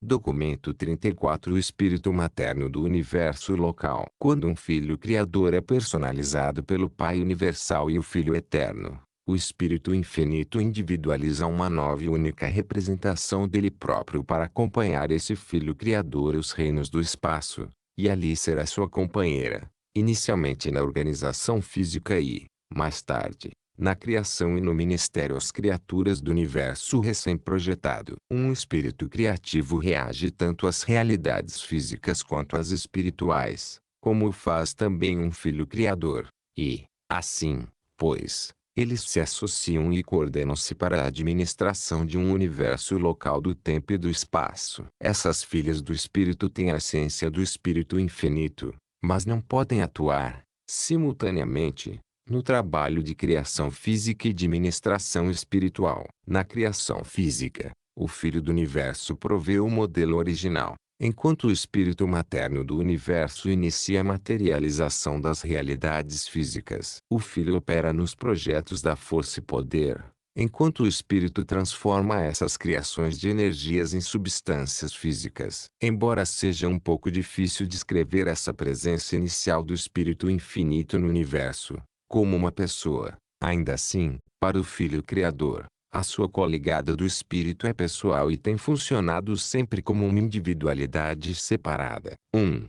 Documento 34. O espírito materno do universo local. Quando um filho criador é personalizado pelo Pai universal e o Filho eterno, o espírito infinito individualiza uma nova e única representação dele próprio para acompanhar esse filho criador os reinos do espaço, e ali será sua companheira, inicialmente na organização física e, mais tarde, na criação e no ministério às criaturas do universo recém-projetado. Um espírito criativo reage tanto às realidades físicas quanto às espirituais, como o faz também um filho criador, e, assim, pois, eles se associam e coordenam-se para a administração de um universo local do tempo e do espaço. Essas filhas do espírito têm a essência do espírito infinito, mas não podem atuar, simultaneamente, no trabalho de criação física e de ministração espiritual. Na criação física, o Filho do Universo provê o modelo original, enquanto o espírito materno do universo inicia a materialização das realidades físicas. O Filho opera nos projetos da força e poder, enquanto o espírito transforma essas criações de energias em substâncias físicas. Embora seja um pouco difícil descrever essa presença inicial do espírito infinito no universo, como uma pessoa, ainda assim, para o Filho Criador, a sua coligada do espírito é pessoal e tem funcionado sempre como uma individualidade separada. 1.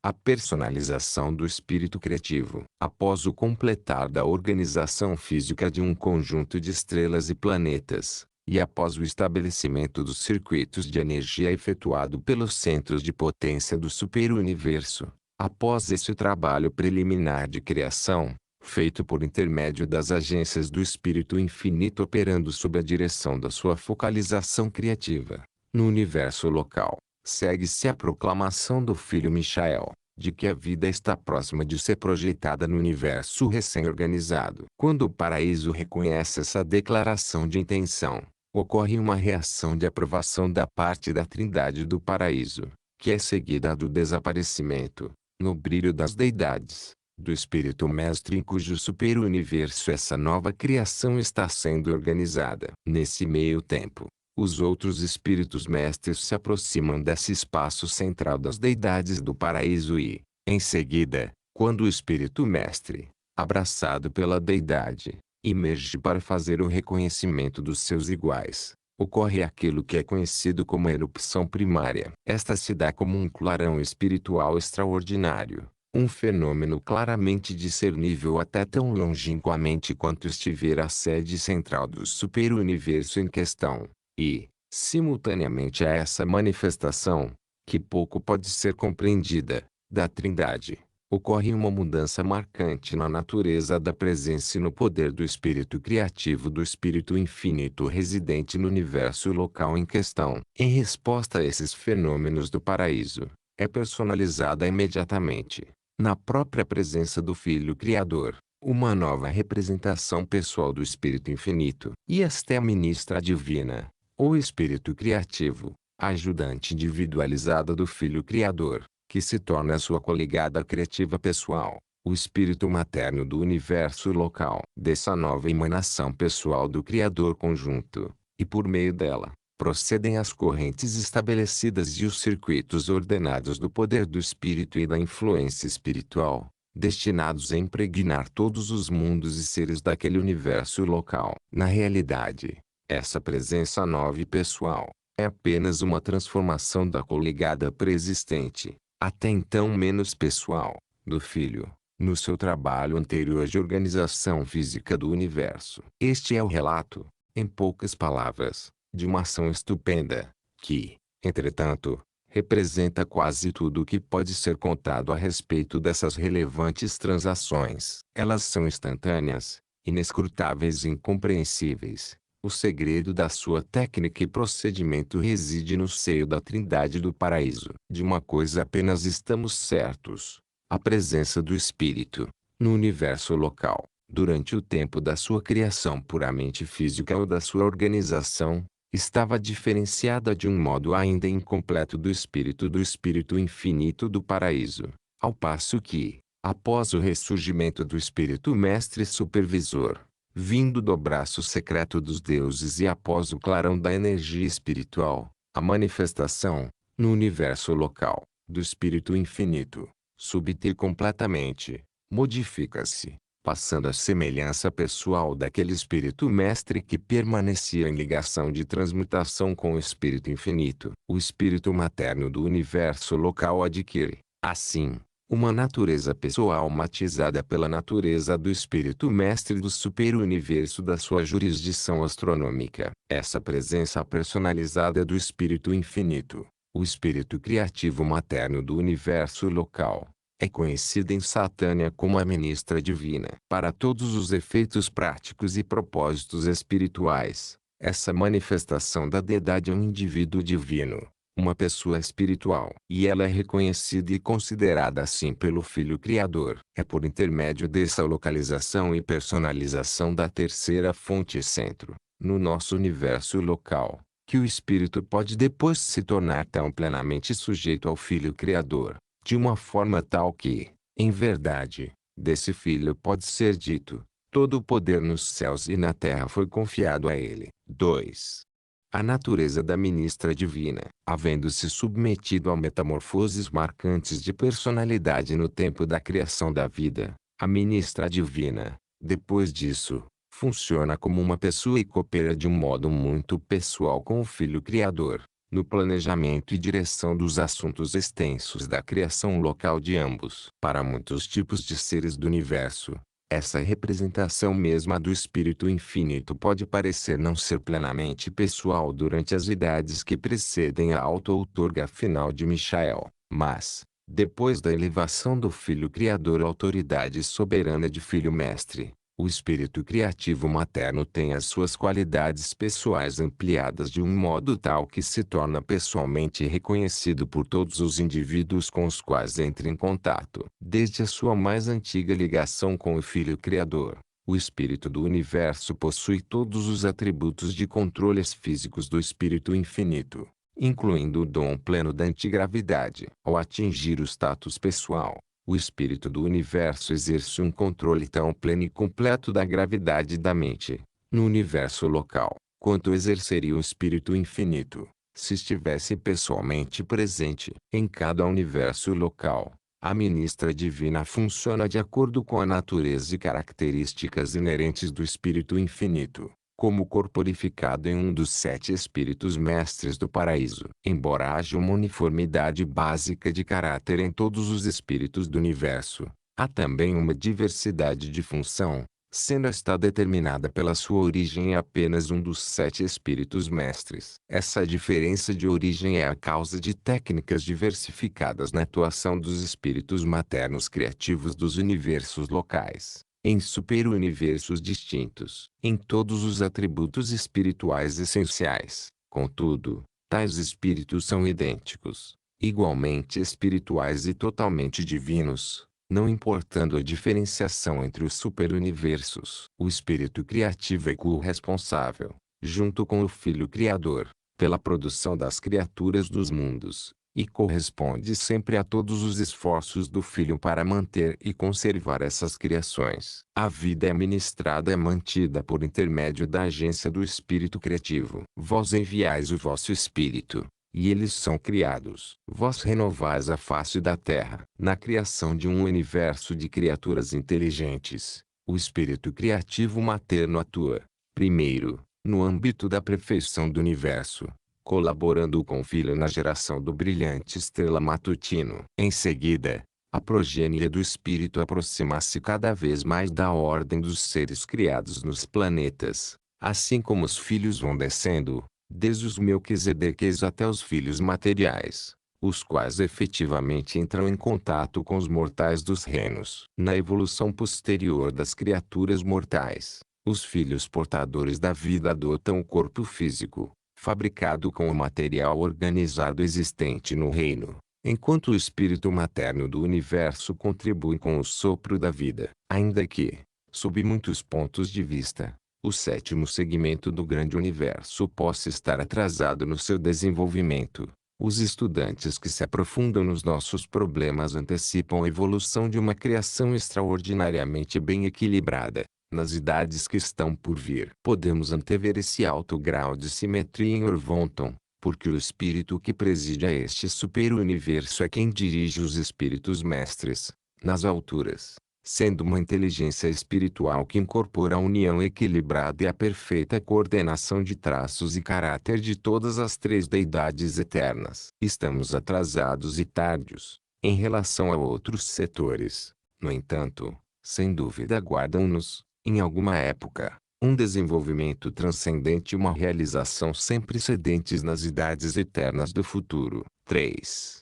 A personalização do espírito criativo. Após o completar da organização física de um conjunto de estrelas e planetas, e após o estabelecimento dos circuitos de energia efetuado pelos centros de potência do superuniverso, após esse trabalho preliminar de criação, feito por intermédio das agências do Espírito Infinito operando sob a direção da sua focalização criativa, no universo local, segue-se a proclamação do Filho Michael, de que a vida está próxima de ser projetada no universo recém-organizado. Quando o paraíso reconhece essa declaração de intenção, ocorre uma reação de aprovação da parte da Trindade do paraíso, que é seguida do desaparecimento, no brilho das deidades, do Espírito Mestre em cujo superuniverso essa nova criação está sendo organizada. Nesse meio tempo, os outros Espíritos Mestres se aproximam desse espaço central das deidades do paraíso e, em seguida, quando o Espírito Mestre, abraçado pela deidade, emerge para fazer o reconhecimento dos seus iguais, ocorre aquilo que é conhecido como a erupção primária. Esta se dá como um clarão espiritual extraordinário. Um fenômeno claramente discernível até tão longínquamente quanto estiver a sede central do superuniverso em questão, e, simultaneamente a essa manifestação, que pouco pode ser compreendida, da Trindade, ocorre uma mudança marcante na natureza da presença e no poder do espírito criativo do espírito infinito residente no universo local em questão. Em resposta a esses fenômenos do paraíso, é personalizada imediatamente, na própria presença do Filho Criador, uma nova representação pessoal do Espírito Infinito. E esta é a ministra divina, ou Espírito Criativo, ajudante individualizada do Filho Criador, que se torna a sua coligada criativa pessoal, o espírito materno do universo local. Dessa nova emanação pessoal do Criador conjunto, e por meio dela, procedem as correntes estabelecidas e os circuitos ordenados do poder do espírito e da influência espiritual, destinados a impregnar todos os mundos e seres daquele universo local. Na realidade, essa presença nova e pessoal, é apenas uma transformação da coligada preexistente, até então menos pessoal, do Filho, no seu trabalho anterior de organização física do universo. Este é o relato, em poucas palavras, de uma ação estupenda, que, entretanto, representa quase tudo o que pode ser contado a respeito dessas relevantes transações. Elas são instantâneas, inescrutáveis e incompreensíveis. O segredo da sua técnica e procedimento reside no seio da Trindade do Paraíso. De uma coisa apenas estamos certos: a presença do Espírito, no universo local, durante o tempo da sua criação puramente física ou da sua organização, estava diferenciada de um modo ainda incompleto do Espírito Infinito do Paraíso, ao passo que, após o ressurgimento do Espírito Mestre Supervisor, vindo do braço secreto dos deuses e após o clarão da energia espiritual, A manifestação, no universo local, do Espírito Infinito, subtrai completamente, modifica-se, passando a semelhança pessoal daquele Espírito Mestre que permanecia em ligação de transmutação com o Espírito Infinito. O Espírito Materno do universo local adquire, assim, uma natureza pessoal matizada pela natureza do Espírito Mestre do superuniverso da sua jurisdição astronômica. Essa presença personalizada do Espírito Infinito, o Espírito Criativo Materno do universo local, é conhecida em Satânia como a Ministra Divina. Para todos os efeitos práticos e propósitos espirituais, essa manifestação da deidade é um indivíduo divino, uma pessoa espiritual. E ela é reconhecida e considerada assim pelo Filho Criador. É por intermédio dessa localização e personalização da terceira fonte centro, no nosso universo local, que o Espírito pode depois se tornar tão plenamente sujeito ao Filho Criador, de uma forma tal que, em verdade, desse Filho pode ser dito: todo o poder nos céus e na terra foi confiado a ele. 2. A natureza da ministra divina, havendo-se submetido a metamorfoses marcantes de personalidade no tempo da criação da vida, a ministra divina, depois disso, funciona como uma pessoa e coopera de um modo muito pessoal com o Filho Criador, no planejamento e direção dos assuntos extensos da criação local de ambos. Para muitos tipos de seres do universo, essa representação mesma do Espírito Infinito pode parecer não ser plenamente pessoal durante as idades que precedem a auto-outorga final de Michael, mas, depois da elevação do Filho Criador à autoridade soberana de Filho Mestre, o Espírito Criativo Materno tem as suas qualidades pessoais ampliadas de um modo tal que se torna pessoalmente reconhecido por todos os indivíduos com os quais entra em contato. Desde a sua mais antiga ligação com o Filho Criador, o Espírito do Universo possui todos os atributos de controles físicos do Espírito Infinito, incluindo o dom pleno da antigravidade. Ao atingir o status pessoal, o Espírito do Universo exerce um controle tão pleno e completo da gravidade da mente, no universo local, quanto exerceria o Espírito Infinito, se estivesse pessoalmente presente. Em cada universo local, a ministra divina funciona de acordo com a natureza e características inerentes do Espírito Infinito, como corporificado em um dos 7 Espíritos Mestres do Paraíso. Embora haja uma uniformidade básica de caráter em todos os espíritos do universo, há também uma diversidade de função, sendo esta determinada pela sua origem em apenas um dos 7 Espíritos Mestres. Essa diferença de origem é a causa de técnicas diversificadas na atuação dos espíritos maternos criativos dos universos locais, em superuniversos distintos, em todos os atributos espirituais essenciais. Contudo, tais espíritos são idênticos, igualmente espirituais e totalmente divinos, não importando a diferenciação entre os superuniversos. O espírito criativo é co-responsável, junto com o Filho Criador, pela produção das criaturas dos mundos, e corresponde sempre a todos os esforços do Filho para manter e conservar essas criações. A vida é ministrada e mantida por intermédio da agência do Espírito Criativo. Vós enviais o vosso Espírito, e eles são criados. Vós renovais a face da terra. Na criação de um universo de criaturas inteligentes, o Espírito Criativo Materno atua, primeiro, no âmbito da perfeição do universo, colaborando com o Filho na geração do brilhante estrela matutino. Em seguida, a progênie do Espírito aproxima-se cada vez mais da ordem dos seres criados nos planetas, assim como os filhos vão descendo, desde os Melquisedeques até os filhos materiais, os quais efetivamente entram em contato com os mortais dos reinos. Na evolução posterior das criaturas mortais, os filhos portadores da vida adotam o corpo físico, fabricado com o material organizado existente no reino, enquanto o espírito materno do universo contribui com o sopro da vida. Ainda que, sob muitos pontos de vista, o sétimo segmento do grande universo possa estar atrasado no seu desenvolvimento, os estudantes que se aprofundam nos nossos problemas antecipam a evolução de uma criação extraordinariamente bem equilibrada. Nas idades que estão por vir, podemos antever esse alto grau de simetria em Orvonton, porque o espírito que preside a este super-universo é quem dirige os espíritos mestres, nas alturas, sendo uma inteligência espiritual que incorpora a união equilibrada e a perfeita coordenação de traços e caráter de todas as três deidades eternas. Estamos atrasados e tardios, em relação a outros setores. No entanto, sem dúvida aguardam-nos, em alguma época, um desenvolvimento transcendente e uma realização sem precedentes nas idades eternas do futuro. 3.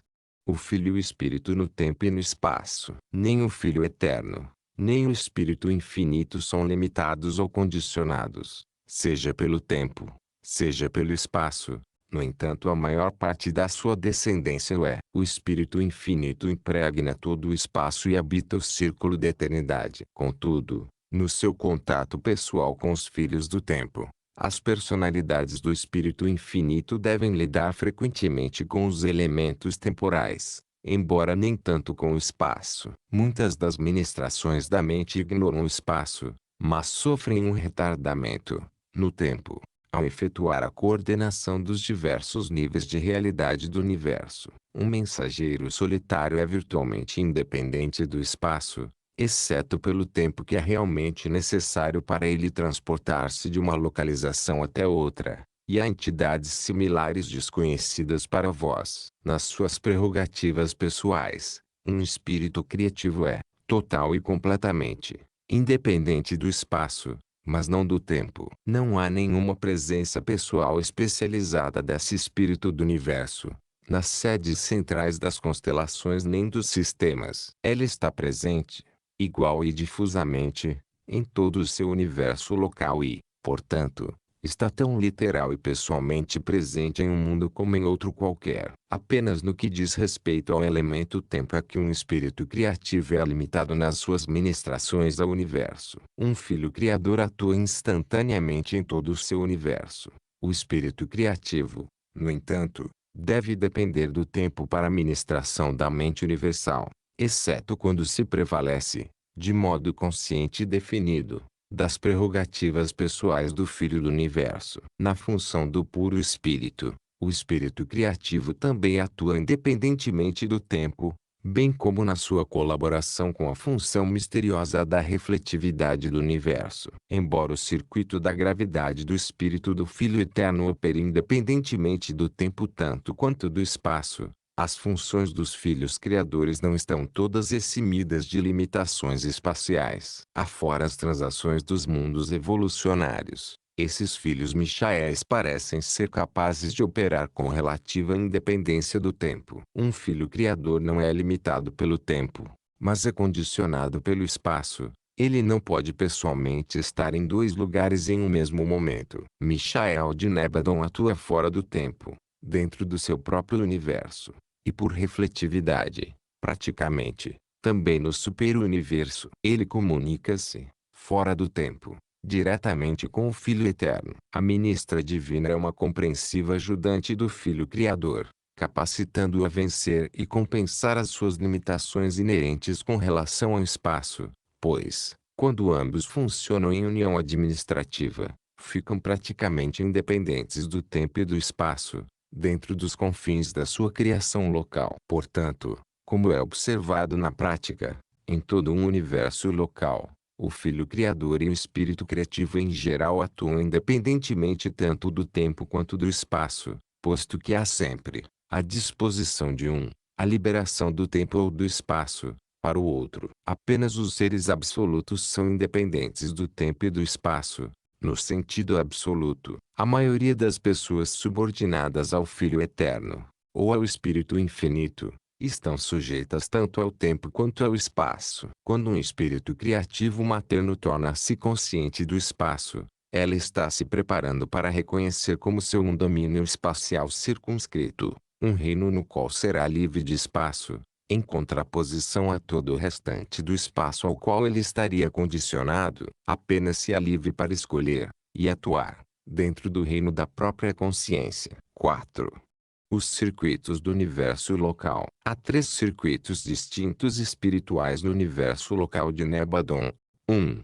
O Filho e o Espírito no tempo e no espaço. Nem o Filho eterno, nem o Espírito infinito são limitados ou condicionados, seja pelo tempo, seja pelo espaço. No entanto, a maior parte da sua descendência o é. O Espírito infinito impregna todo o espaço e habita o círculo da eternidade. Contudo, no seu contato pessoal com os filhos do tempo, as personalidades do Espírito infinito devem lidar frequentemente com os elementos temporais, embora nem tanto com o espaço. Muitas das ministrações da mente ignoram o espaço, mas sofrem um retardamento, no tempo, ao efetuar a coordenação dos diversos níveis de realidade do universo. Um mensageiro solitário é virtualmente independente do espaço, exceto pelo tempo que é realmente necessário para ele transportar-se de uma localização até outra, e há entidades similares desconhecidas para vós. Nas suas prerrogativas pessoais, um espírito criativo é, total e completamente, independente do espaço, mas não do tempo. Não há nenhuma presença pessoal especializada desse espírito do universo, nas sedes centrais das constelações nem dos sistemas. Ela está presente, igual e difusamente, em todo o seu universo local e, portanto, está tão literal e pessoalmente presente em um mundo como em outro qualquer. Apenas no que diz respeito ao elemento tempo é que um espírito criativo é limitado nas suas ministrações ao universo. Um filho criador atua instantaneamente em todo o seu universo. O espírito criativo, no entanto, deve depender do tempo para a ministração da mente universal, exceto quando se prevalece, de modo consciente e definido, das prerrogativas pessoais do Filho do Universo. Na função do puro Espírito, o Espírito Criativo também atua independentemente do tempo, bem como na sua colaboração com a função misteriosa da refletividade do universo. Embora o circuito da gravidade do Espírito do Filho Eterno opere independentemente do tempo tanto quanto do espaço, as funções dos filhos criadores não estão todas eximidas de limitações espaciais. Afora as transações dos mundos evolucionários, esses filhos Michaéis parecem ser capazes de operar com relativa independência do tempo. Um filho criador não é limitado pelo tempo, mas é condicionado pelo espaço. Ele não pode pessoalmente estar em dois lugares em um mesmo momento. Michael de Nebadon atua fora do tempo, dentro do seu próprio universo, e por refletividade, praticamente, também no super-universo. Ele comunica-se, fora do tempo, diretamente com o Filho Eterno. A ministra divina é uma compreensiva ajudante do Filho Criador, capacitando-o a vencer e compensar as suas limitações inerentes com relação ao espaço, pois, quando ambos funcionam em união administrativa, ficam praticamente independentes do tempo e do espaço, dentro dos confins da sua criação local. Portanto, como é observado na prática, em todo um universo local, o Filho Criador e o Espírito Criativo em geral atuam independentemente tanto do tempo quanto do espaço, posto que há sempre, à disposição de um, a liberação do tempo ou do espaço, para o outro. Apenas os seres absolutos são independentes do tempo e do espaço, no sentido absoluto. A maioria das pessoas subordinadas ao Filho Eterno, ou ao Espírito Infinito, estão sujeitas tanto ao tempo quanto ao espaço. Quando um espírito criativo materno torna-se consciente do espaço, ela está se preparando para reconhecer como seu um domínio espacial circunscrito, um reino no qual será livre de espaço, em contraposição a todo o restante do espaço ao qual ele estaria condicionado. Apenas se há livre para escolher, e atuar, dentro do reino da própria consciência. 4. Os circuitos do universo local. Há 3 circuitos distintos espirituais no universo local de Nebadon. 1.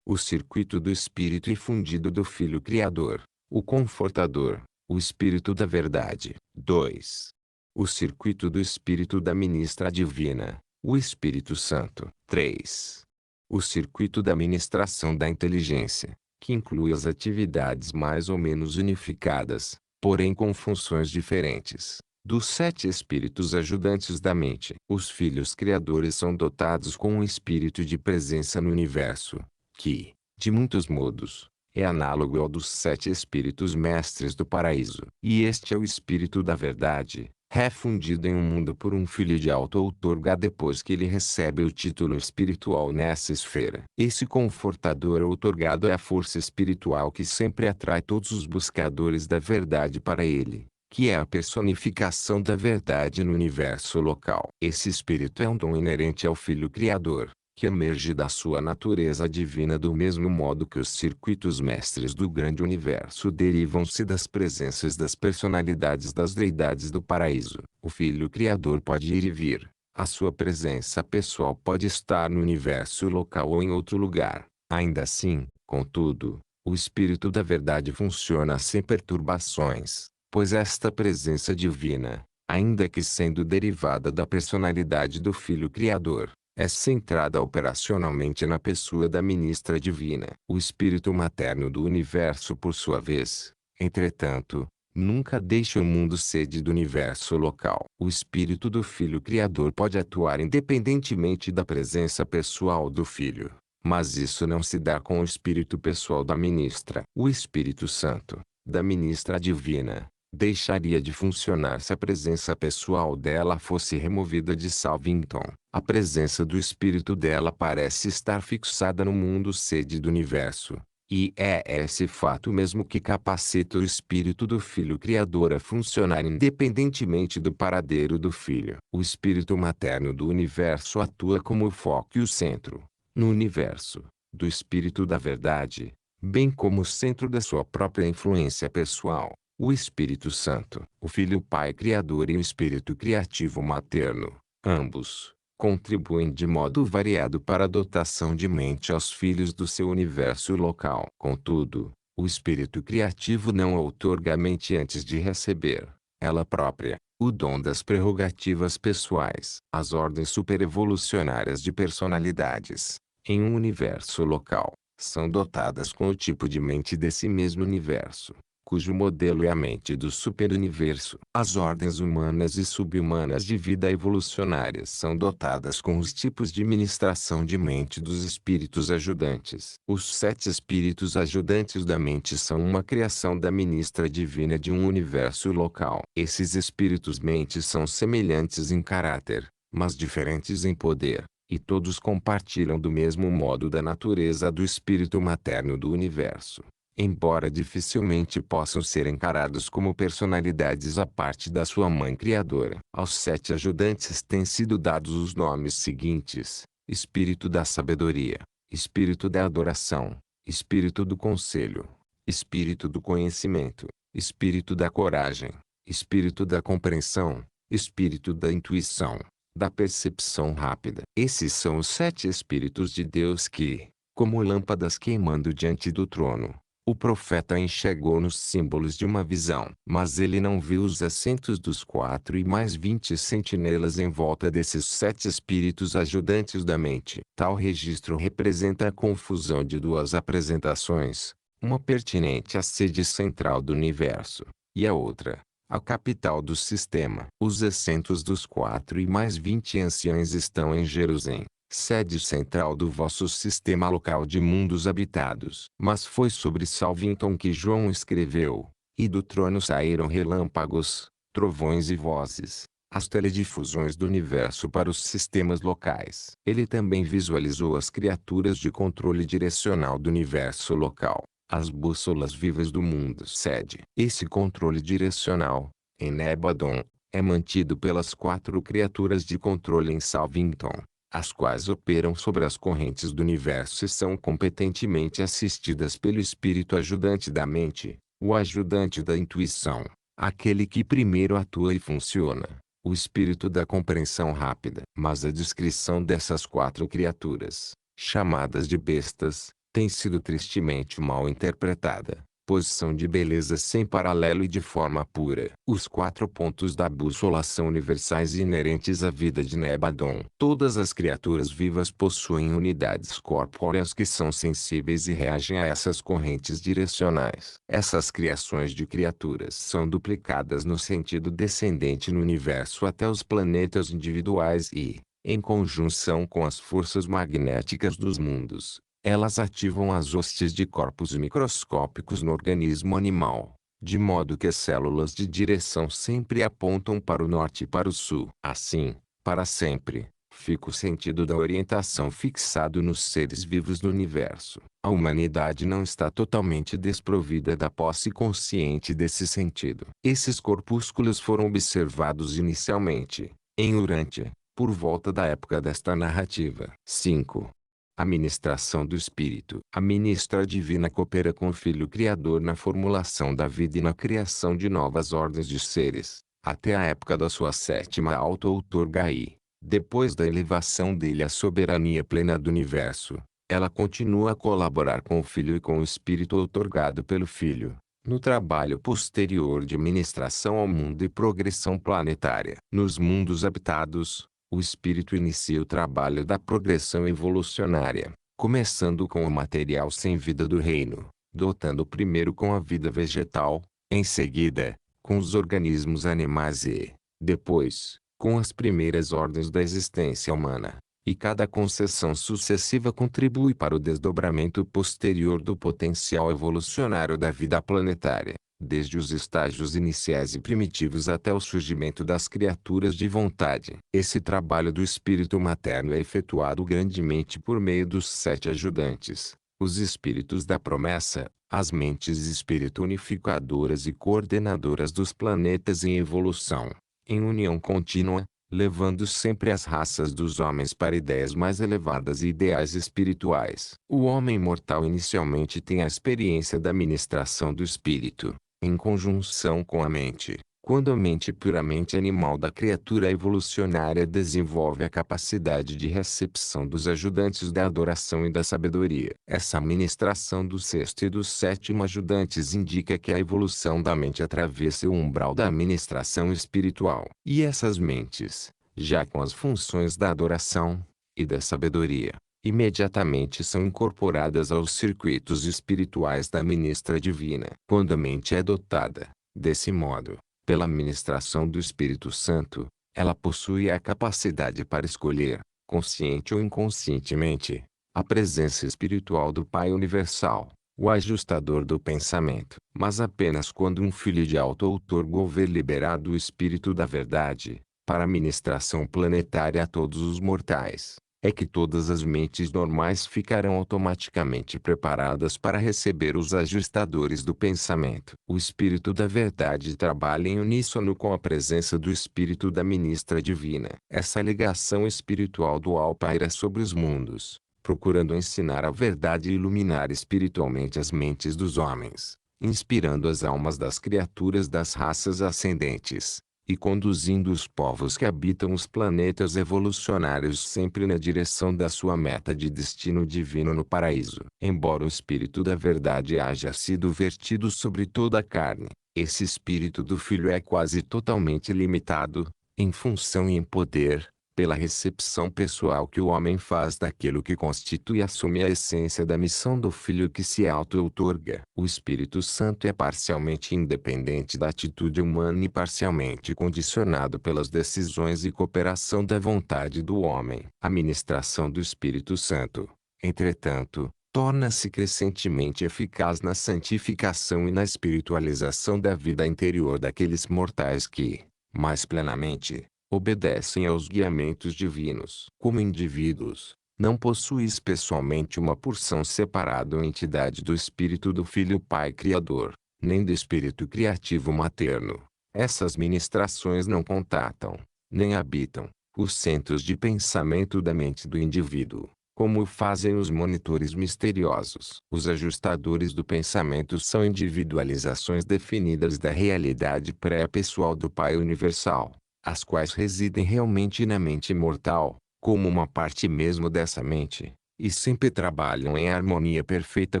O circuito do espírito infundido do Filho Criador, o Confortador, O Espírito da Verdade. 2. O circuito do Espírito da Ministra Divina, o Espírito Santo. 3. O circuito da ministração da inteligência, que inclui as atividades mais ou menos unificadas, porém com funções diferentes, dos 7 espíritos ajudantes da mente. Os filhos criadores são dotados com um espírito de presença no universo, que, de muitos modos, é análogo ao dos 7 espíritos mestres do paraíso. E este é o Espírito da Verdade, refundido em um mundo por um filho de auto-outorga depois que ele recebe o título espiritual nessa esfera. Esse confortador outorgado é a força espiritual que sempre atrai todos os buscadores da verdade para ele, que é a personificação da verdade no universo local. Esse espírito é um dom inerente ao Filho Criador, que emerge da sua natureza divina do mesmo modo que os circuitos mestres do grande universo derivam-se das presenças das personalidades das deidades do paraíso. O Filho Criador pode ir e vir. A sua presença pessoal pode estar no universo local ou em outro lugar. Ainda assim, contudo, o Espírito da Verdade funciona sem perturbações, pois esta presença divina, ainda que sendo derivada da personalidade do Filho Criador, é centrada operacionalmente na pessoa da ministra divina. O espírito materno do universo, por sua vez, entretanto, nunca deixa o mundo sede do universo local. O espírito do Filho Criador pode atuar independentemente da presença pessoal do Filho, mas isso não se dá com o espírito pessoal da ministra. O Espírito Santo, da ministra divina, deixaria de funcionar se a presença pessoal dela fosse removida de Salvington. A presença do espírito dela parece estar fixada no mundo sede do universo, e é esse fato mesmo que capacita o espírito do Filho Criador a funcionar independentemente do paradeiro do Filho. O espírito materno do universo atua como o foco e o centro, no universo, do Espírito da Verdade, bem como o centro da sua própria influência pessoal. O Espírito Santo, o Filho Pai Criador e o Espírito Criativo Materno, ambos, contribuem de modo variado para a dotação de mente aos filhos do seu universo local. Contudo, o Espírito Criativo não outorga a mente antes de receber, ela própria, o dom das prerrogativas pessoais. As ordens superevolucionárias de personalidades, em um universo local, são dotadas com o tipo de mente desse mesmo universo, cujo modelo é a mente do superuniverso. As ordens humanas e subhumanas de vida evolucionárias são dotadas com os tipos de ministração de mente dos espíritos ajudantes. Os 7 espíritos ajudantes da mente são uma criação da ministra divina de um universo local. Esses espíritos-mentes são semelhantes em caráter, mas diferentes em poder, e todos compartilham do mesmo modo da natureza do espírito materno do universo, embora dificilmente possam ser encarados como personalidades à parte da sua mãe criadora. Aos 7 ajudantes têm sido dados os nomes seguintes: Espírito da Sabedoria, Espírito da Adoração, Espírito do Conselho, Espírito do Conhecimento, Espírito da Coragem, Espírito da Compreensão, Espírito da Intuição, da Percepção Rápida. Esses são os 7 Espíritos de Deus que, como lâmpadas queimando diante do trono, o profeta enxergou nos símbolos de uma visão. Mas ele não viu os assentos dos 4 e mais 20 sentinelas em volta desses 7 espíritos ajudantes da mente. Tal registro representa a confusão de 2 apresentações, uma pertinente à sede central do universo, e a outra, a capital do sistema. Os assentos dos 4 e mais 20 anciães estão em Jerusalém, sede central do vosso sistema local de mundos habitados. Mas foi sobre Salvington que João escreveu: e do trono saíram relâmpagos, trovões e vozes, as teledifusões do universo para os sistemas locais. Ele também visualizou as criaturas de controle direcional do universo local, as bússolas vivas do mundo sede. Esse controle direcional, em Nebadon, é mantido pelas 4 criaturas de controle em Salvington, as quais operam sobre as correntes do universo e são competentemente assistidas pelo espírito ajudante da mente, o ajudante da intuição, aquele que primeiro atua e funciona, o espírito da compreensão rápida. Mas a descrição dessas 4 criaturas, chamadas de bestas, tem sido tristemente mal interpretada, exposição de beleza sem paralelo e de forma pura. Os 4 pontos da bússola são universais e inerentes à vida de Nebadon. Todas as criaturas vivas possuem unidades corpóreas que são sensíveis e reagem a essas correntes direcionais. Essas criações de criaturas são duplicadas no sentido descendente no universo até os planetas individuais e, em conjunção com as forças magnéticas dos mundos, elas ativam as hostes de corpos microscópicos no organismo animal, de modo que as células de direção sempre apontam para o norte e para o sul. Assim, para sempre, fica o sentido da orientação fixado nos seres vivos do universo. A humanidade não está totalmente desprovida da posse consciente desse sentido. Esses corpúsculos foram observados inicialmente, em Urântia, por volta da época desta narrativa. 5. A ministração do Espírito. A ministra divina coopera com o Filho Criador na formulação da vida e na criação de novas ordens de seres, até a época da sua 7ª auto-outorgai. Depois da elevação dele à soberania plena do universo, ela continua a colaborar com o Filho e com o Espírito outorgado pelo Filho, no trabalho posterior de ministração ao mundo e progressão planetária. Nos mundos habitados, o Espírito inicia o trabalho da progressão evolucionária, começando com o material sem vida do reino, dotando primeiro com a vida vegetal, em seguida, com os organismos animais e, depois, com as primeiras ordens da existência humana. E cada concessão sucessiva contribui para o desdobramento posterior do potencial evolucionário da vida planetária, desde os estágios iniciais e primitivos até o surgimento das criaturas de vontade. Esse trabalho do espírito materno é efetuado grandemente por meio dos 7 ajudantes, os espíritos da promessa, as mentes espírito unificadoras e coordenadoras dos planetas em evolução, em união contínua, levando sempre as raças dos homens para ideias mais elevadas e ideais espirituais. O homem mortal inicialmente tem a experiência da ministração do espírito, em conjunção com a mente. Quando a mente puramente animal da criatura evolucionária desenvolve a capacidade de recepção dos ajudantes da adoração e da sabedoria. Essa ministração do 6º e do 7º ajudantes indica que a evolução da mente atravessa o umbral da ministração espiritual. E essas mentes, já com as funções da adoração e da sabedoria, imediatamente são incorporadas aos circuitos espirituais da ministra divina. Quando a mente é dotada, desse modo, pela ministração do Espírito Santo, ela possui a capacidade para escolher, consciente ou inconscientemente, a presença espiritual do Pai Universal, o ajustador do pensamento. Mas apenas quando um filho de auto-outorga houver liberado o Espírito da Verdade, para a ministração planetária a todos os mortais, é que todas as mentes normais ficarão automaticamente preparadas para receber os ajustadores do pensamento. O Espírito da Verdade trabalha em uníssono com a presença do Espírito da Ministra Divina. Essa ligação espiritual dual paira sobre os mundos, procurando ensinar a verdade e iluminar espiritualmente as mentes dos homens, inspirando as almas das criaturas das raças ascendentes, e conduzindo os povos que habitam os planetas evolucionários sempre na direção da sua meta de destino divino no paraíso. Embora o Espírito da Verdade haja sido vertido sobre toda a carne, esse Espírito do Filho é quase totalmente limitado, em função e em poder, pela recepção pessoal que o homem faz daquilo que constitui e assume a essência da missão do Filho que se auto-outorga. O Espírito Santo é parcialmente independente da atitude humana e parcialmente condicionado pelas decisões e cooperação da vontade do homem. A ministração do Espírito Santo, entretanto, torna-se crescentemente eficaz na santificação e na espiritualização da vida interior daqueles mortais que, mais plenamente, obedecem aos guiamentos divinos. Como indivíduos, não possuis pessoalmente uma porção separada ou entidade do Espírito do Filho Pai Criador, nem do Espírito Criativo Materno. Essas ministrações não contatam, nem habitam, os centros de pensamento da mente do indivíduo, como o fazem os monitores misteriosos. Os ajustadores do pensamento são individualizações definidas da realidade pré-pessoal do Pai Universal, as quais residem realmente na mente imortal, como uma parte mesmo dessa mente, e sempre trabalham em harmonia perfeita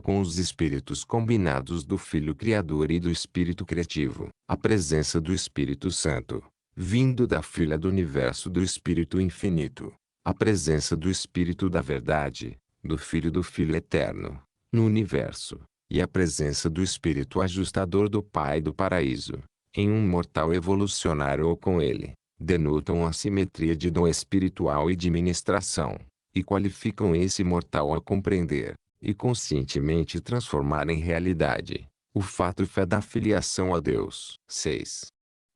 com os espíritos combinados do Filho Criador e do Espírito Criativo. A presença do Espírito Santo, vindo da Filha do Universo do Espírito Infinito. A presença do Espírito da Verdade, do Filho do Filho Eterno, no Universo. E a presença do Espírito Ajustador do Pai do Paraíso, em um mortal evolucionário ou com ele, denotam a simetria de dom espiritual e de ministração, e qualificam esse mortal a compreender, e conscientemente transformar em realidade, o fato fé da filiação a Deus. 6.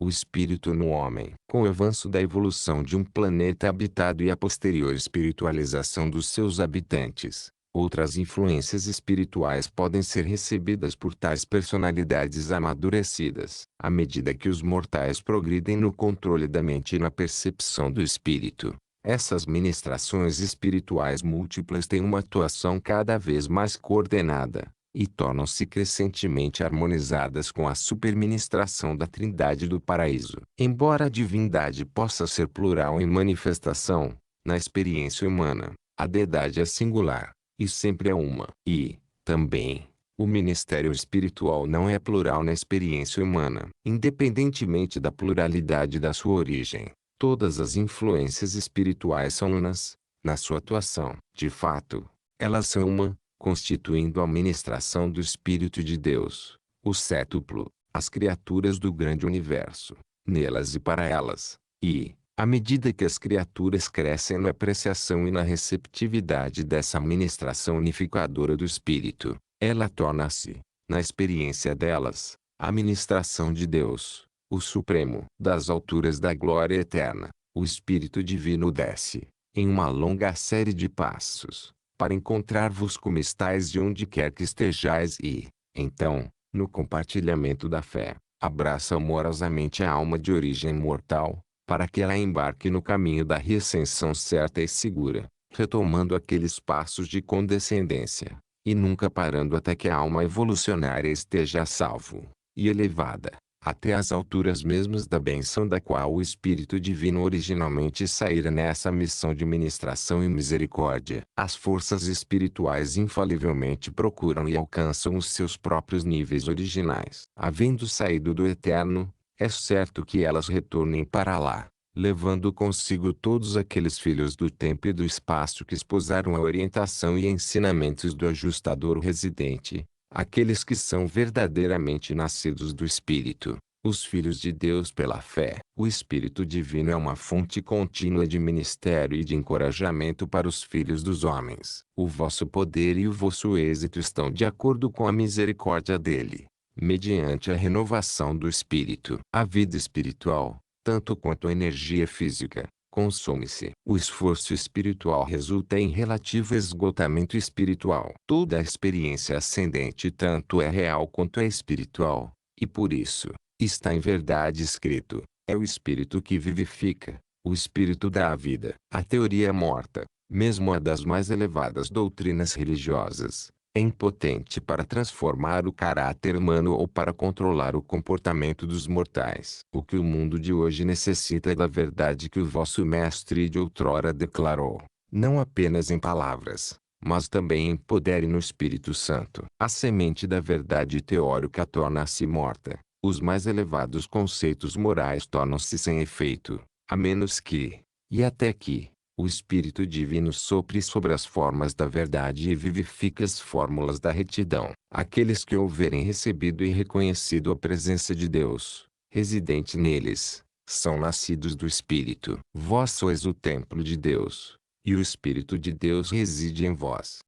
O espírito no homem. Com o avanço da evolução de um planeta habitado e a posterior espiritualização dos seus habitantes, outras influências espirituais podem ser recebidas por tais personalidades amadurecidas. À medida que os mortais progridem no controle da mente e na percepção do espírito, essas ministrações espirituais múltiplas têm uma atuação cada vez mais coordenada, e tornam-se crescentemente harmonizadas com a superministração da Trindade do Paraíso. Embora a divindade possa ser plural em manifestação, na experiência humana, a deidade é singular, e sempre é uma. E, também, o ministério espiritual não é plural na experiência humana. Independentemente da pluralidade da sua origem, todas as influências espirituais são unas, na sua atuação. De fato, elas são uma, constituindo a ministração do Espírito de Deus, o sétuplo, as criaturas do grande universo, nelas e para elas. E, à medida que as criaturas crescem na apreciação e na receptividade dessa ministração unificadora do Espírito, ela torna-se, na experiência delas, a ministração de Deus, o Supremo. Das alturas da glória eterna, o Espírito Divino desce, em uma longa série de passos, para encontrar-vos como estáis e onde quer que estejais e, então, no compartilhamento da fé, abraça amorosamente a alma de origem mortal, para que ela embarque no caminho da reascensão certa e segura, retomando aqueles passos de condescendência, e nunca parando até que a alma evolucionária esteja a salvo, e elevada, até as alturas mesmas da bênção da qual o Espírito Divino originalmente saíra nessa missão de ministração e misericórdia. As forças espirituais infalivelmente procuram e alcançam os seus próprios níveis originais. Havendo saído do Eterno, é certo que elas retornem para lá, levando consigo todos aqueles filhos do tempo e do espaço que esposaram a orientação e ensinamentos do ajustador residente, aqueles que são verdadeiramente nascidos do Espírito, os filhos de Deus pela fé. O Espírito Divino é uma fonte contínua de ministério e de encorajamento para os filhos dos homens. O vosso poder e o vosso êxito estão de acordo com a misericórdia dele, mediante a renovação do Espírito. A vida espiritual, tanto quanto a energia física, consome-se. O esforço espiritual resulta em relativo esgotamento espiritual. Toda a experiência ascendente tanto é real quanto é espiritual, e por isso, está em verdade escrito, é o Espírito que vivifica, o Espírito dá a vida. A teoria morta, mesmo a das mais elevadas doutrinas religiosas, é impotente para transformar o caráter humano ou para controlar o comportamento dos mortais. O que o mundo de hoje necessita é da verdade que o vosso mestre de outrora declarou, não apenas em palavras, mas também em poder e no Espírito Santo. A semente da verdade teórica torna-se morta, os mais elevados conceitos morais tornam-se sem efeito, a menos que, e até que, o Espírito Divino sopre sobre as formas da verdade e vivifique as fórmulas da retidão. Aqueles que houverem recebido e reconhecido a presença de Deus, residente neles, são nascidos do Espírito. Vós sois o templo de Deus, e o Espírito de Deus reside em vós.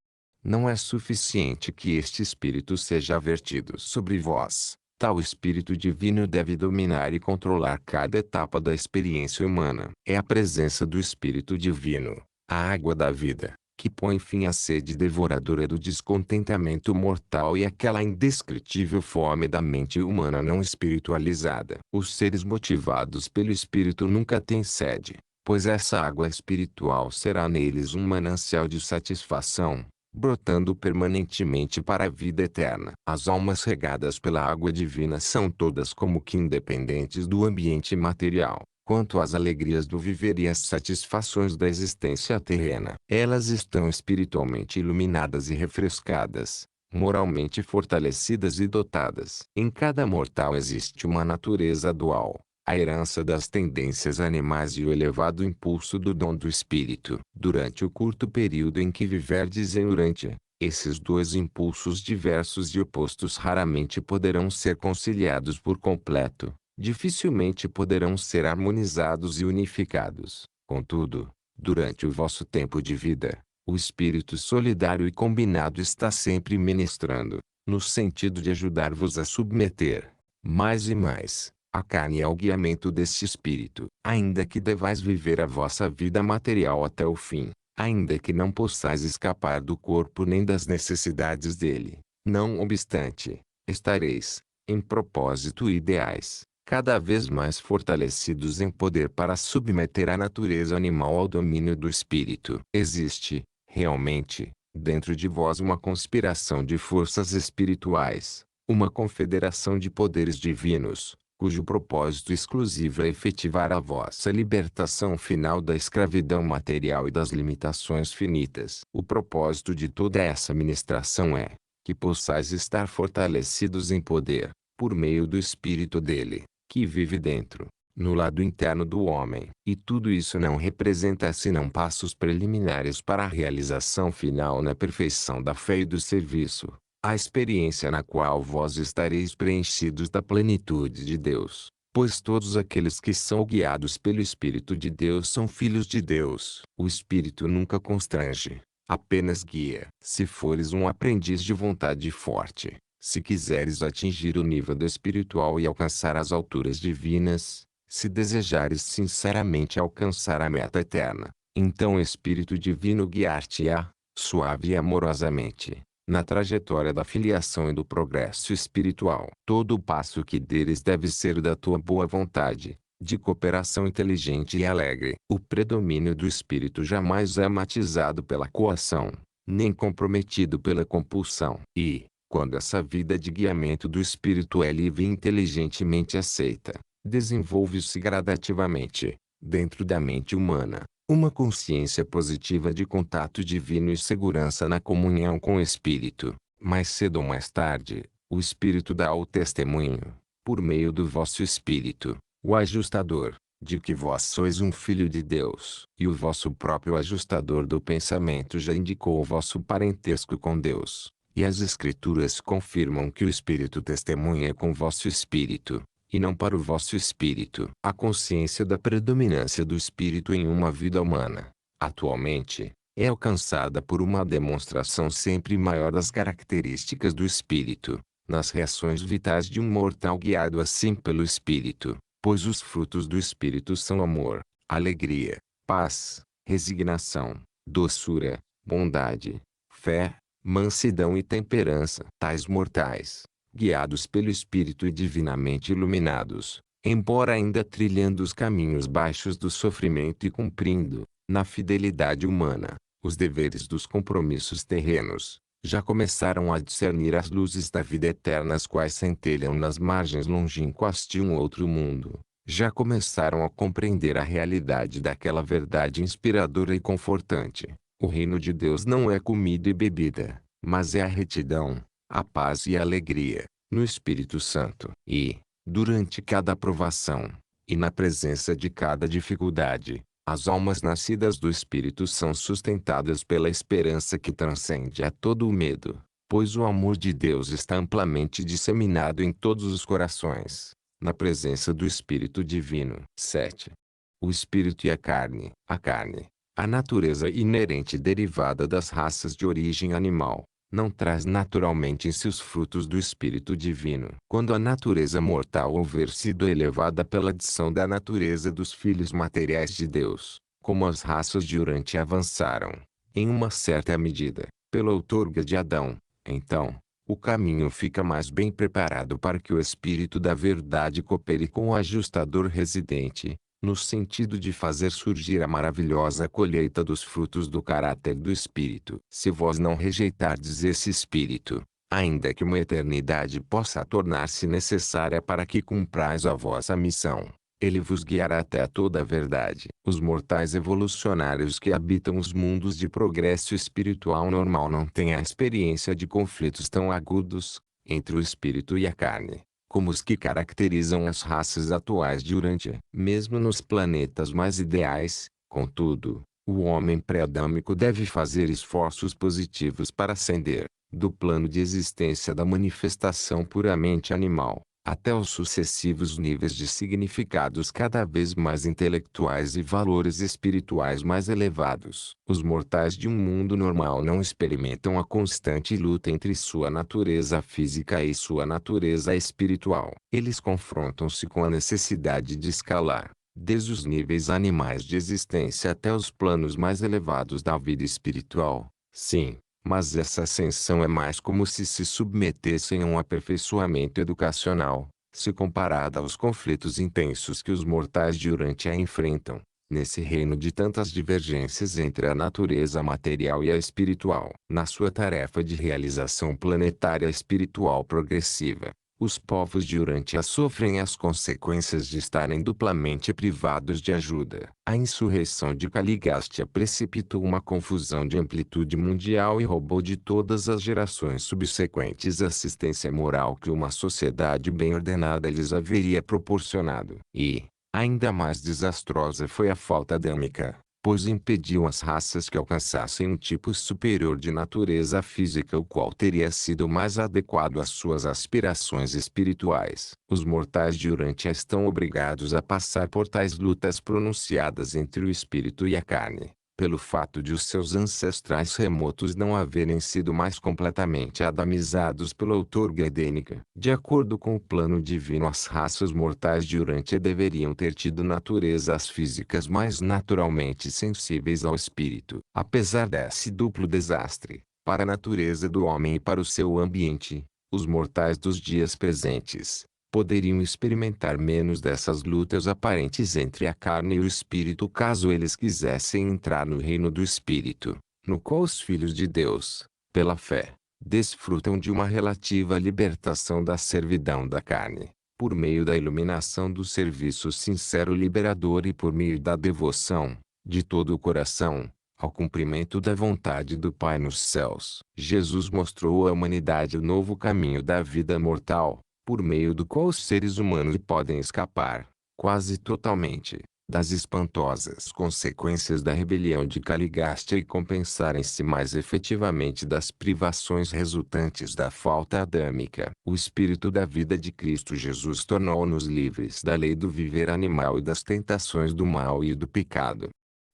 Não é suficiente que este Espírito seja vertido sobre vós. Tal Espírito Divino deve dominar e controlar cada etapa da experiência humana. É a presença do Espírito Divino, a água da vida, que põe fim à sede devoradora do descontentamento mortal e àquela indescritível fome da mente humana não espiritualizada. Os seres motivados pelo Espírito nunca têm sede, pois essa água espiritual será neles um manancial de satisfação, brotando permanentemente para a vida eterna. As almas regadas pela água divina são todas como que independentes do ambiente material, Quanto às alegrias do viver e às satisfações da existência terrena, elas estão espiritualmente iluminadas e refrescadas, moralmente fortalecidas e dotadas. Em cada mortal existe uma natureza dual, a herança das tendências animais e o elevado impulso do dom do espírito. Durante o curto período em que viverdes em Urântia, esses dois impulsos diversos e opostos raramente poderão ser conciliados por completo. Dificilmente poderão ser harmonizados e unificados. Contudo, durante o vosso tempo de vida, o espírito solidário e combinado está sempre ministrando, no sentido de ajudar-vos a submeter, mais e mais, a carne ao guiamento deste espírito. Ainda que devais viver a vossa vida material até o fim, ainda que não possais escapar do corpo nem das necessidades dele, não obstante, estareis, em propósito e ideais, cada vez mais fortalecidos em poder para submeter a natureza animal ao domínio do espírito. Existe, realmente, dentro de vós uma conspiração de forças espirituais, uma confederação de poderes divinos, cujo propósito exclusivo é efetivar a vossa libertação final da escravidão material e das limitações finitas. O propósito de toda essa ministração é que possais estar fortalecidos em poder, por meio do espírito dele, que vive dentro, no lado interno do homem. E tudo isso não representa senão passos preliminares para a realização final na perfeição da fé e do serviço, a experiência na qual vós estareis preenchidos da plenitude de Deus. Pois todos aqueles que são guiados pelo Espírito de Deus são filhos de Deus. O Espírito nunca constrange, apenas guia. Se fores um aprendiz de vontade forte, se quiseres atingir o nível espiritual e alcançar as alturas divinas, se desejares sinceramente alcançar a meta eterna, então o Espírito Divino guiar-te-á, suave e amorosamente, na trajetória da filiação e do progresso espiritual. Todo passo que deres deve ser da tua boa vontade, de cooperação inteligente e alegre. O predomínio do Espírito jamais é matizado pela coação, nem comprometido pela compulsão. E, quando essa vida de guiamento do Espírito é livre e inteligentemente aceita, desenvolve-se gradativamente, dentro da mente humana, uma consciência positiva de contato divino e segurança na comunhão com o Espírito. Mais cedo ou mais tarde, o Espírito dá o testemunho, por meio do vosso Espírito, o ajustador, de que vós sois um filho de Deus. E o vosso próprio ajustador do pensamento já indicou o vosso parentesco com Deus. E as Escrituras confirmam que o Espírito testemunha com o vosso Espírito, e não para o vosso espírito. A consciência da predominância do espírito em uma vida humana, atualmente, é alcançada por uma demonstração sempre maior das características do espírito, nas reações vitais de um mortal guiado assim pelo espírito, pois os frutos do espírito são amor, alegria, paz, resignação, doçura, bondade, fé, mansidão e temperança. Tais mortais, guiados pelo Espírito e divinamente iluminados, embora ainda trilhando os caminhos baixos do sofrimento e cumprindo, na fidelidade humana, os deveres dos compromissos terrenos, já começaram a discernir as luzes da vida eterna as quais centelham nas margens longínquas de um outro mundo. Já começaram a compreender a realidade daquela verdade inspiradora e confortante. O reino de Deus não é comida e bebida, mas é a retidão, a paz e a alegria, no Espírito Santo. E, durante cada provação, e na presença de cada dificuldade, as almas nascidas do Espírito são sustentadas pela esperança que transcende a todo o medo, pois o amor de Deus está amplamente disseminado em todos os corações, na presença do Espírito Divino. 7. O Espírito e a carne. A carne, a natureza inerente derivada das raças de origem animal, não traz naturalmente em si os frutos do Espírito Divino. Quando a natureza mortal houver sido elevada pela adição da natureza dos filhos materiais de Deus, como as raças de Urântia avançaram, em uma certa medida, pela outorga de Adão, então, o caminho fica mais bem preparado para que o Espírito da Verdade coopere com o ajustador residente, no sentido de fazer surgir a maravilhosa colheita dos frutos do caráter do Espírito. Se vós não rejeitardes esse Espírito, ainda que uma eternidade possa tornar-se necessária para que cumprais a vossa missão, Ele vos guiará até toda a verdade. Os mortais evolucionários que habitam os mundos de progresso espiritual normal não têm a experiência de conflitos tão agudos, entre o espírito e a carne, como os que caracterizam as raças atuais de Urântia. Mesmo nos planetas mais ideais, contudo, o homem pré-adâmico deve fazer esforços positivos para ascender, do plano de existência da manifestação puramente animal, até os sucessivos níveis de significados cada vez mais intelectuais e valores espirituais mais elevados. Os mortais de um mundo normal não experimentam a constante luta entre sua natureza física e sua natureza espiritual. Eles confrontam-se com a necessidade de escalar, desde os níveis animais de existência até os planos mais elevados da vida espiritual. Sim, mas essa ascensão é mais como se submetessem a um aperfeiçoamento educacional, se comparada aos conflitos intensos que os mortais de Urântia enfrentam, nesse reino de tantas divergências entre a natureza material e a espiritual. Na sua tarefa de realização planetária espiritual progressiva, os povos de Urântia sofrem as consequências de estarem duplamente privados de ajuda. A insurreição de Caligástia precipitou uma confusão de amplitude mundial e roubou de todas as gerações subsequentes a assistência moral que uma sociedade bem ordenada lhes haveria proporcionado. E, ainda mais desastrosa foi a falta adâmica, pois impediu as raças que alcançassem um tipo superior de natureza física o qual teria sido mais adequado às suas aspirações espirituais. Os mortais de Urântia estão obrigados a passar por tais lutas pronunciadas entre o espírito e a carne, pelo fato de os seus ancestrais remotos não haverem sido mais completamente adamizados pela outorga edênica. De acordo com o plano divino, as raças mortais de Urântia deveriam ter tido naturezas físicas mais naturalmente sensíveis ao espírito. Apesar desse duplo desastre, para a natureza do homem e para o seu ambiente, os mortais dos dias presentes poderiam experimentar menos dessas lutas aparentes entre a carne e o espírito caso eles quisessem entrar no reino do espírito, no qual os filhos de Deus, pela fé, desfrutam de uma relativa libertação da servidão da carne, por meio da iluminação do serviço sincero liberador e por meio da devoção, de todo o coração, ao cumprimento da vontade do Pai nos céus. Jesus mostrou à humanidade o novo caminho da vida mortal, por meio do qual os seres humanos podem escapar, quase totalmente, das espantosas consequências da rebelião de Caligástia e compensarem-se mais efetivamente das privações resultantes da falta adâmica. O Espírito da vida de Cristo Jesus tornou-nos livres da lei do viver animal e das tentações do mal e do pecado.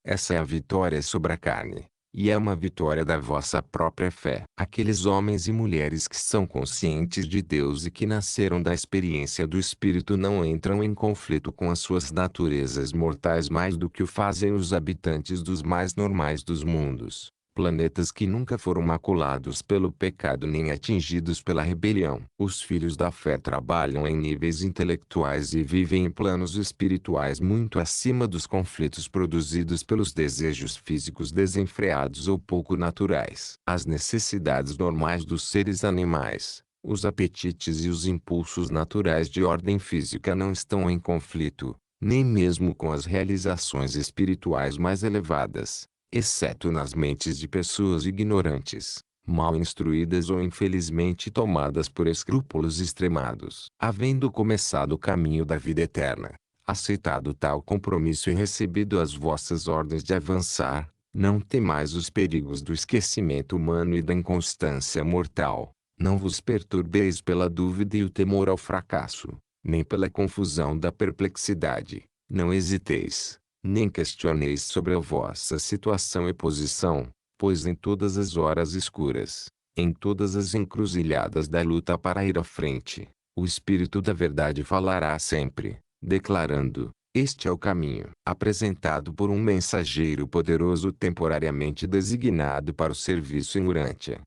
Essa é a vitória sobre a carne. E é uma vitória da vossa própria fé. Aqueles homens e mulheres que são conscientes de Deus e que nasceram da experiência do Espírito não entram em conflito com as suas naturezas mortais mais do que o fazem os habitantes dos mais normais dos mundos, planetas que nunca foram maculados pelo pecado nem atingidos pela rebelião. Os filhos da fé trabalham em níveis intelectuais e vivem em planos espirituais muito acima dos conflitos produzidos pelos desejos físicos desenfreados ou pouco naturais. As necessidades normais dos seres animais, os apetites e os impulsos naturais de ordem física não estão em conflito, nem mesmo com as realizações espirituais mais elevadas, exceto nas mentes de pessoas ignorantes, mal instruídas ou infelizmente tomadas por escrúpulos extremados. Havendo começado o caminho da vida eterna, aceitado tal compromisso e recebido as vossas ordens de avançar, não temais os perigos do esquecimento humano e da inconstância mortal. Não vos perturbeis pela dúvida e o temor ao fracasso, nem pela confusão da perplexidade. Não hesiteis, nem questioneis sobre a vossa situação e posição, pois em todas as horas escuras, em todas as encruzilhadas da luta para ir à frente, o Espírito da Verdade falará sempre, declarando: este é o caminho. Apresentado por um mensageiro poderoso temporariamente designado para o serviço em Urântia,